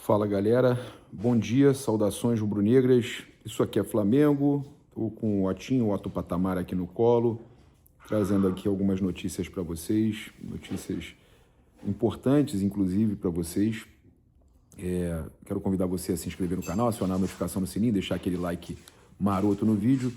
Fala galera, bom dia, saudações rubro-negras. Isso aqui é Flamengo, estou com o Otinho, o Otto Patamar aqui no colo, trazendo aqui algumas notícias para vocês, notícias importantes inclusive para vocês. Quero convidar você a se inscrever no canal, acionar a notificação no sininho, deixar aquele like maroto no vídeo.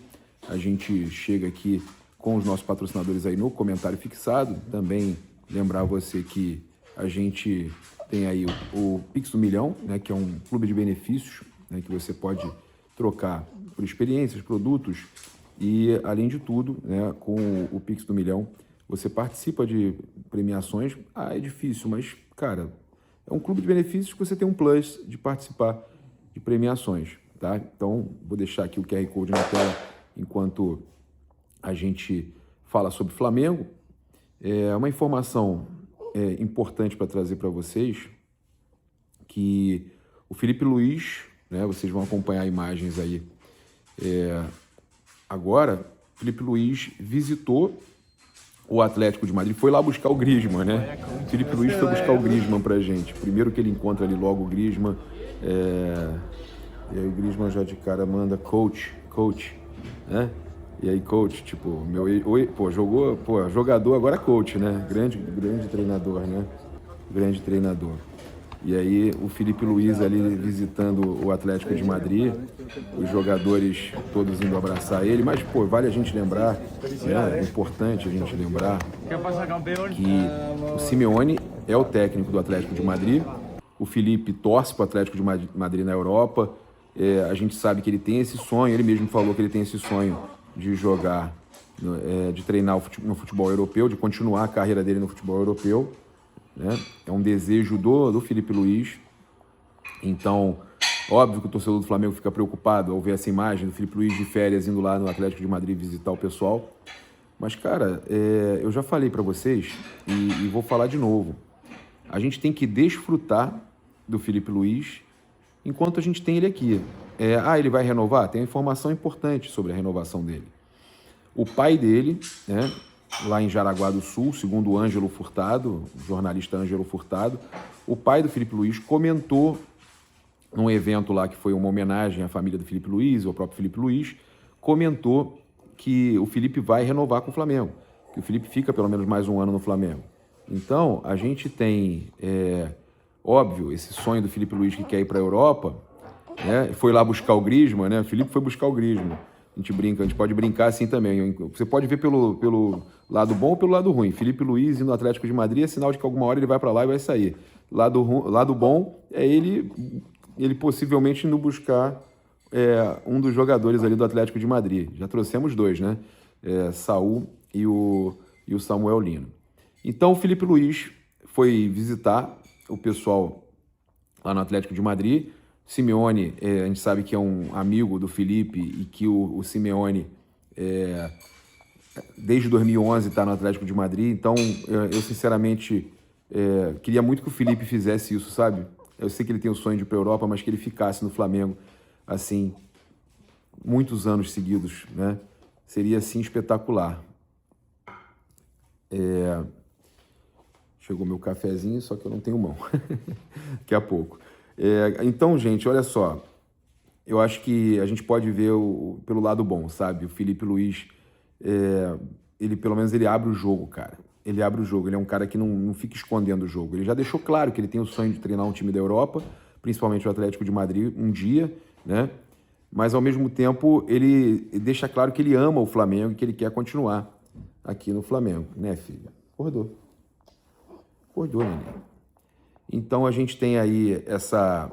A gente chega aqui com os nossos patrocinadores aí no comentário fixado. Também lembrar você que a gente tem aí o Pix do Milhão, né, que é um clube de benefícios, né, que você pode trocar por experiências, produtos e, além de tudo, né, com o Pix do Milhão, você participa de premiações. É difícil, mas, cara, é um clube de benefícios que você tem um plus de participar de premiações, tá? Então, vou deixar aqui o QR Code na tela enquanto a gente fala sobre Flamengo. É uma informação importante para trazer para vocês, que o Filipe Luís, né, vocês vão acompanhar imagens aí agora. Filipe Luís visitou o Atlético de Madrid, foi lá buscar o Griezmann, né? Filipe Luís foi buscar o Griezmann pra gente. Primeiro que ele encontra ali logo o Griezmann, e aí o Griezmann já de cara manda coach, né? E aí coach, tipo, jogador agora coach, né? Grande treinador, né? Grande treinador. E aí o Filipe Luís ali visitando o Atlético de Madrid, os jogadores todos indo abraçar ele, mas pô, vale a gente lembrar, né? É importante a gente lembrar que o Simeone é o técnico do Atlético de Madrid, o Filipe torce para o Atlético de Madrid na Europa, a gente sabe que ele tem esse sonho, ele mesmo falou que ele tem esse sonho de jogar, de treinar no futebol europeu, de continuar a carreira dele no futebol europeu, né? É um desejo do Filipe Luís. Então, óbvio que o torcedor do Flamengo fica preocupado ao ver essa imagem do Filipe Luís de férias indo lá no Atlético de Madrid visitar o pessoal. Mas, cara, eu já falei para vocês e vou falar de novo. A gente tem que desfrutar do Filipe Luís enquanto a gente tem ele aqui. Ele vai renovar? Tem informação importante sobre a renovação dele. O pai dele, né, lá em Jaraguá do Sul, segundo o Ângelo Furtado, o jornalista Ângelo Furtado, o pai do Filipe Luís comentou num evento lá que foi uma homenagem à família do Filipe Luís, ao próprio Filipe Luís, comentou que o Filipe vai renovar com o Flamengo, que o Filipe fica pelo menos mais um ano no Flamengo. Então, a gente tem, óbvio, esse sonho do Filipe Luís que quer ir para a Europa, né? Foi lá buscar o Griezmann, né? O Filipe foi buscar o Griezmann. A gente pode brincar assim também. Você pode ver pelo lado bom ou pelo lado ruim. Filipe Luís indo no Atlético de Madrid é sinal de que alguma hora ele vai para lá e vai sair. Lado bom é ele possivelmente indo buscar um dos jogadores ali do Atlético de Madrid. Já trouxemos dois, né? Saúl e o Samuel Lino. Então o Filipe Luís foi visitar o pessoal lá no Atlético de Madrid. Simeone, a gente sabe que é um amigo do Filipe e que o Simeone, desde 2011, está no Atlético de Madrid. Então, eu sinceramente queria muito que o Filipe fizesse isso, sabe? Eu sei que ele tem o sonho de ir para a Europa, mas que ele ficasse no Flamengo, assim, muitos anos seguidos, né? Seria, assim, espetacular. Chegou meu cafezinho, só que eu não tenho mão. Daqui a pouco. Então, gente, olha só, eu acho que a gente pode ver pelo lado bom, sabe? O Filipe Luís, ele pelo menos ele abre o jogo, cara. Ele abre o jogo, ele é um cara que não fica escondendo o jogo. Ele já deixou claro que ele tem o sonho de treinar um time da Europa, principalmente o Atlético de Madrid, um dia, né? Mas, ao mesmo tempo, ele deixa claro que ele ama o Flamengo e que ele quer continuar aqui no Flamengo, né, filha? Acordou, neném. Então, a gente tem aí essa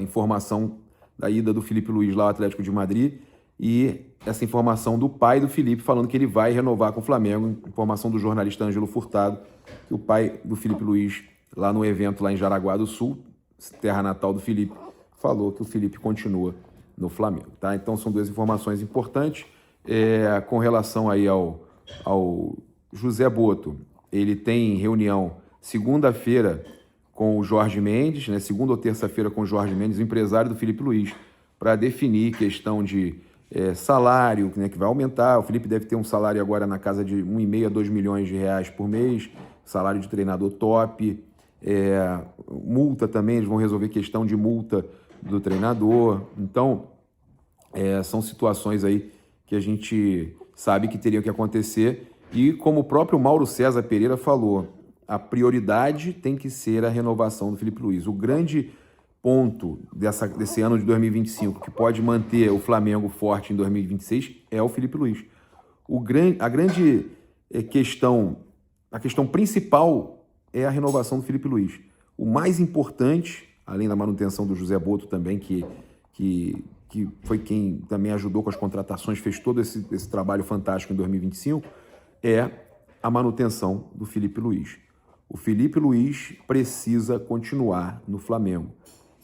informação da ida do Filipe Luís lá ao Atlético de Madrid e essa informação do pai do Filipe falando que ele vai renovar com o Flamengo, informação do jornalista Ângelo Furtado, que o pai do Filipe Luís, lá no evento lá em Jaraguá do Sul, terra natal do Filipe, falou que o Filipe continua no Flamengo, tá? Então, são duas informações importantes. Com relação aí ao José Boto, ele tem reunião segunda-feira com o Jorge Mendes, né? Segunda ou terça-feira com o Jorge Mendes, o empresário do Filipe Luís, para definir questão de salário, né, que vai aumentar. O Filipe deve ter um salário agora na casa de 1,5 a 2 milhões de reais por mês, salário de treinador top. multa também, eles vão resolver questão de multa do treinador. Então, são situações aí que a gente sabe que teriam que acontecer. E como o próprio Mauro César Pereira falou, a prioridade tem que ser a renovação do Filipe Luiz. O grande ponto desse ano de 2025 que pode manter o Flamengo forte em 2026 é o Filipe Luiz. A grande questão, a questão principal é a renovação do Filipe Luiz. O mais importante, além da manutenção do José Boto também, que foi quem também ajudou com as contratações, fez todo esse trabalho fantástico em 2025, é a manutenção do Filipe Luiz. O Filipe Luiz precisa continuar no Flamengo.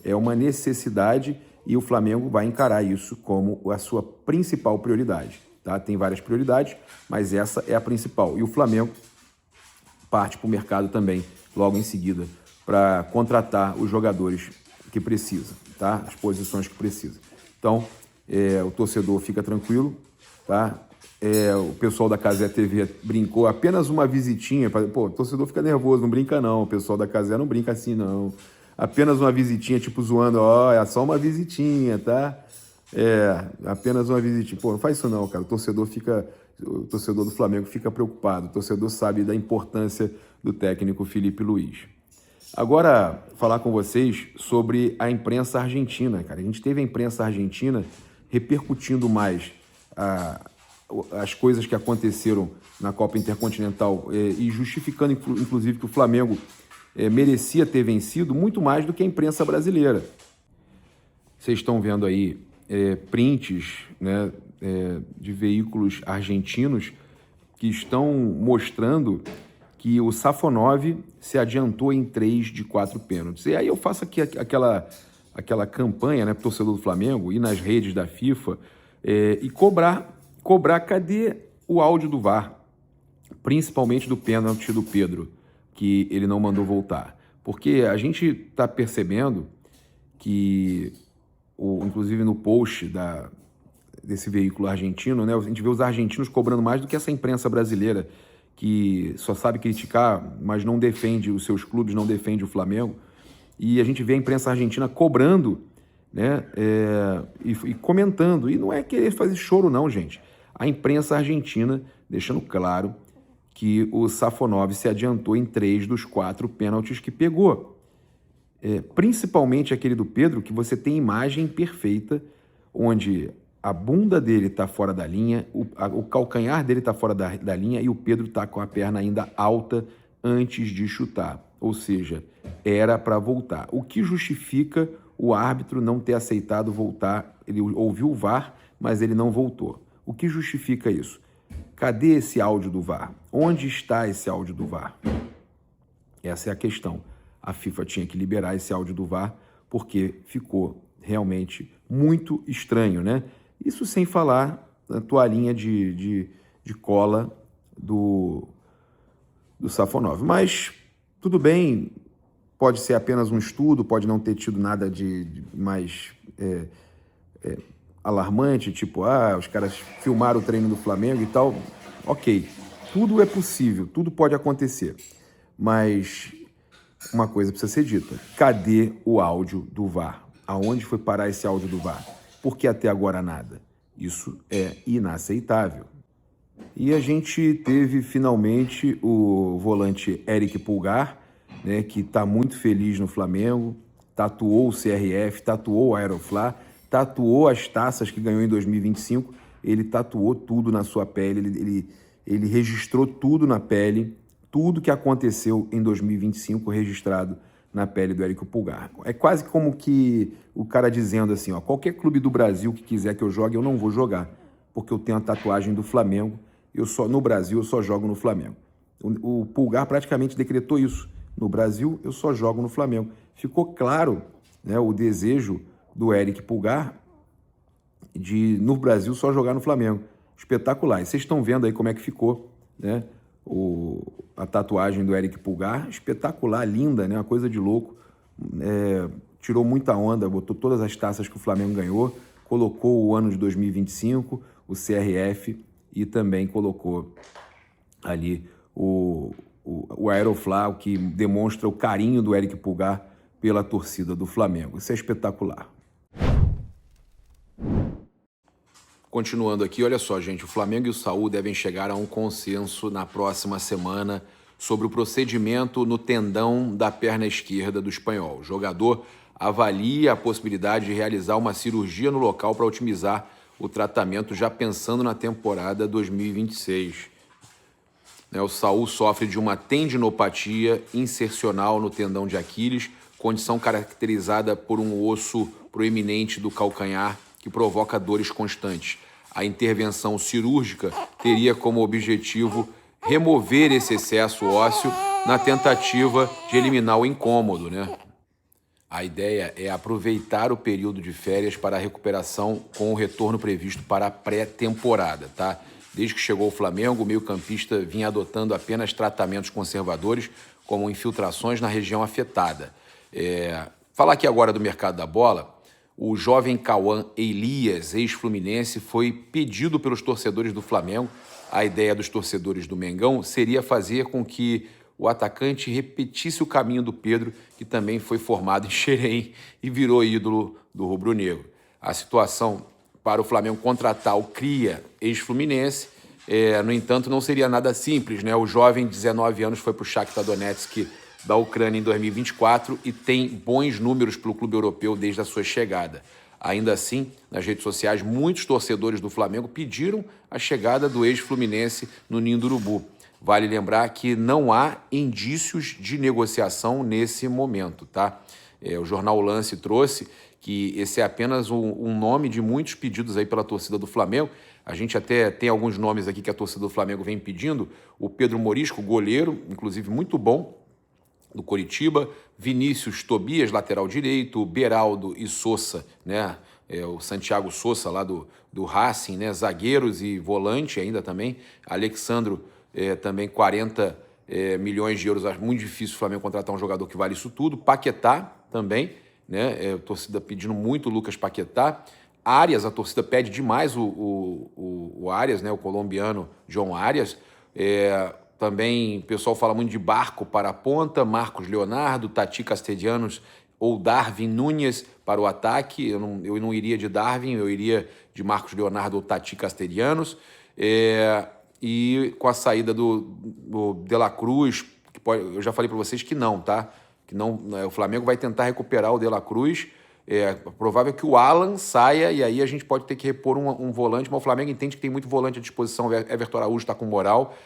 É uma necessidade e o Flamengo vai encarar isso como a sua principal prioridade. Tá? Tem várias prioridades, mas essa é a principal. E o Flamengo parte para o mercado também, logo em seguida, para contratar os jogadores que precisa, tá? As posições que precisa. Então, o torcedor fica tranquilo, tá? O pessoal da Cazé TV brincou, apenas uma visitinha. Pô, o torcedor fica nervoso, não brinca não. O pessoal da Cazé não brinca assim, não. Apenas uma visitinha, tipo zoando, é só uma visitinha, tá? Apenas uma visitinha. Pô, não faz isso não, cara. O torcedor do Flamengo fica preocupado. O torcedor sabe da importância do técnico Filipe Luiz. Agora, falar com vocês sobre a imprensa argentina, cara. A gente teve a imprensa argentina repercutindo mais as coisas que aconteceram na Copa Intercontinental e justificando, inclusive, que o Flamengo merecia ter vencido muito mais do que a imprensa brasileira. Vocês estão vendo aí prints, né, de veículos argentinos que estão mostrando que o Safonov se adiantou em 3 de 4 pênaltis. E aí eu faço aqui aquela campanha, né, pro torcedor do Flamengo, ir nas redes da FIFA e cobrar cadê o áudio do VAR, principalmente do pênalti do Pedro, que ele não mandou voltar. Porque a gente está percebendo que, inclusive no post desse veículo argentino, né, a gente vê os argentinos cobrando mais do que essa imprensa brasileira, que só sabe criticar, mas não defende os seus clubes, não defende o Flamengo. E a gente vê a imprensa argentina cobrando, né, e comentando. E não é querer fazer choro não, gente. A imprensa argentina deixando claro que o Safonov se adiantou em 3 dos 4 pênaltis que pegou. Principalmente aquele do Pedro, que você tem imagem perfeita, onde a bunda dele está fora da linha, o calcanhar dele está fora da linha e o Pedro está com a perna ainda alta antes de chutar. Ou seja, era para voltar. O que justifica o árbitro não ter aceitado voltar? Ele ouviu o VAR, mas ele não voltou. O que justifica isso? Cadê esse áudio do VAR? Onde está esse áudio do VAR? Essa é a questão. A FIFA tinha que liberar esse áudio do VAR porque ficou realmente muito estranho, né? Isso sem falar na toalhinha de cola do Safonov. Mas tudo bem, pode ser apenas um estudo, pode não ter tido nada de mais alarmante, tipo, os caras filmaram o treino do Flamengo e tal. Ok, tudo é possível, tudo pode acontecer. Mas uma coisa precisa ser dita. Cadê o áudio do VAR? Aonde foi parar esse áudio do VAR? Por que até agora nada? Isso é inaceitável. E a gente teve finalmente o volante Eric Pulgar, né, que está muito feliz no Flamengo, tatuou o CRF, tatuou o Aeroflá, tatuou as taças que ganhou em 2025, ele tatuou tudo na sua pele, ele registrou tudo na pele, tudo que aconteceu em 2025 registrado na pele do Eric Pulgar. É quase como que o cara dizendo assim, qualquer clube do Brasil que quiser que eu jogue, eu não vou jogar, porque eu tenho a tatuagem do Flamengo, no Brasil eu só jogo no Flamengo. O Pulgar praticamente decretou isso. No Brasil, eu só jogo no Flamengo. Ficou claro, né, o desejo do Eric Pulgar de, no Brasil, só jogar no Flamengo. Espetacular. E vocês estão vendo aí como é que ficou, né, a tatuagem do Eric Pulgar. Espetacular, linda, né, uma coisa de louco. Tirou muita onda, botou todas as taças que o Flamengo ganhou, colocou o ano de 2025, o CRF, e também colocou ali o o Aeroflá, o que demonstra o carinho do Éric Pulgar pela torcida do Flamengo. Isso é espetacular. Continuando aqui, olha só, gente, o Flamengo e o Saúl devem chegar a um consenso na próxima semana sobre o procedimento no tendão da perna esquerda do espanhol. O jogador avalia a possibilidade de realizar uma cirurgia no local para otimizar o tratamento, já pensando na temporada 2026. O Saúl sofre de uma tendinopatia insercional no tendão de Aquiles, condição caracterizada por um osso proeminente do calcanhar que provoca dores constantes. A intervenção cirúrgica teria como objetivo remover esse excesso ósseo na tentativa de eliminar o incômodo, A ideia é aproveitar o período de férias para a recuperação com o retorno previsto para a pré-temporada, tá? Desde que chegou ao Flamengo, o meio-campista vinha adotando apenas tratamentos conservadores, como infiltrações na região afetada. Falar aqui agora do mercado da bola, o jovem Cauã Elias, ex-fluminense, foi pedido pelos torcedores do Flamengo. A ideia dos torcedores do Mengão seria fazer com que o atacante repetisse o caminho do Pedro, que também foi formado em Xerém e virou ídolo do rubro-negro. A situação para o Flamengo contratar o Cria, ex-fluminense, no entanto, não seria nada simples, O jovem de 19 anos foi para o Shakhtar Donetsk da Ucrânia em 2024 e tem bons números pelo clube europeu desde a sua chegada. Ainda assim, nas redes sociais, muitos torcedores do Flamengo pediram a chegada do ex-fluminense no Ninho do Urubu. Vale lembrar que não há indícios de negociação nesse momento, tá? O jornal Lance trouxe que esse é apenas um nome de muitos pedidos aí pela torcida do Flamengo. A gente até tem alguns nomes aqui que a torcida do Flamengo vem pedindo. O Pedro Morisco, goleiro, inclusive muito bom, do Coritiba, Vinícius Tobias, lateral direito, Beraldo e Sousa, o Santiago Sousa lá do Racing, zagueiros e volante ainda também, Alexandro, também 40 milhões de euros, acho muito difícil o Flamengo contratar um jogador que vale isso tudo, Paquetá também, a torcida pedindo muito o Lucas Paquetá, Arias, a torcida pede demais o Arias, o colombiano John Arias, também o pessoal fala muito de Barco para a ponta, Marcos Leonardo, Tati Castellanos ou Darwin Núñez para o ataque. Eu não iria de Darwin, eu iria de Marcos Leonardo ou Tati Castellanos. E com a saída do De La Cruz, eu já falei para vocês que não, tá? Que não, o Flamengo vai tentar recuperar o De La Cruz. É provável que o Alan saia e aí a gente pode ter que repor um volante, mas o Flamengo entende que tem muito volante à disposição. O Everton Araújo está com moral.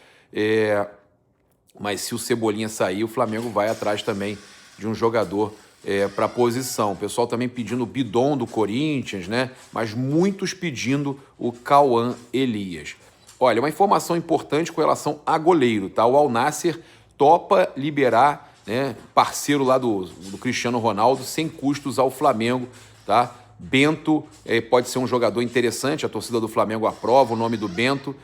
Mas se o Cebolinha sair, o Flamengo vai atrás também de um jogador para a posição. O pessoal também pedindo o Bidon do Corinthians, mas muitos pedindo o Cauã Elias. Olha, uma informação importante com relação a goleiro, tá? O Al Nassr topa liberar, parceiro lá do Cristiano Ronaldo, sem custos ao Flamengo, tá? Bento pode ser um jogador interessante, a torcida do Flamengo aprova o nome do Bento,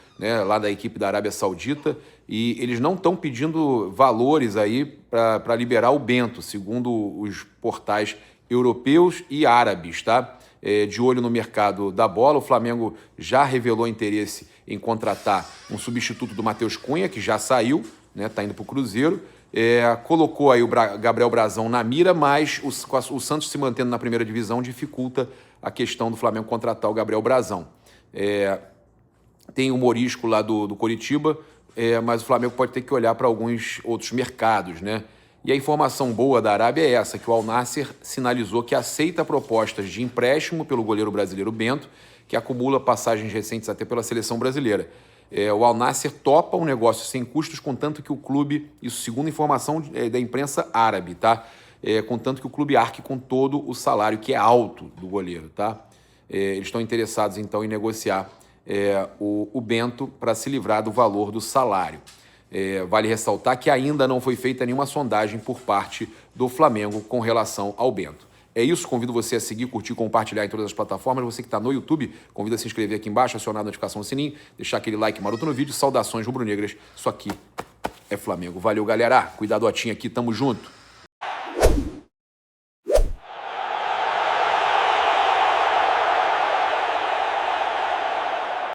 lá da equipe da Arábia Saudita, e eles não estão pedindo valores aí para liberar o Bento, segundo os portais europeus e árabes, tá? De olho no mercado da bola, o Flamengo já revelou interesse em contratar um substituto do Matheus Cunha, que já saiu, tá indo para o Cruzeiro, colocou aí o Gabriel Brazão na mira, mas o Santos se mantendo na primeira divisão dificulta a questão do Flamengo contratar o Gabriel Brazão. Tem o Morisco lá do Coritiba, mas o Flamengo pode ter que olhar para alguns outros mercados, E a informação boa da Arábia é essa, que o Al Nassr sinalizou que aceita propostas de empréstimo pelo goleiro brasileiro Bento, que acumula passagens recentes até pela seleção brasileira. O Al Nassr topa um negócio sem custos, contanto que o clube, isso segundo informação da imprensa árabe, tá? Contanto que o clube arque com todo o salário, que é alto, do goleiro, tá? Eles estão interessados, então, em negociar o Bento para se livrar do valor do salário. Vale ressaltar que ainda não foi feita nenhuma sondagem por parte do Flamengo com relação ao Bento. É isso, convido você a seguir, curtir, compartilhar em todas as plataformas. Você que está no YouTube, convido a se inscrever aqui embaixo, acionar a notificação do sininho, deixar aquele like maroto no vídeo. Saudações rubro-negras, isso aqui é Flamengo. Valeu, galera. Cuidado, Otinho aqui, tamo junto.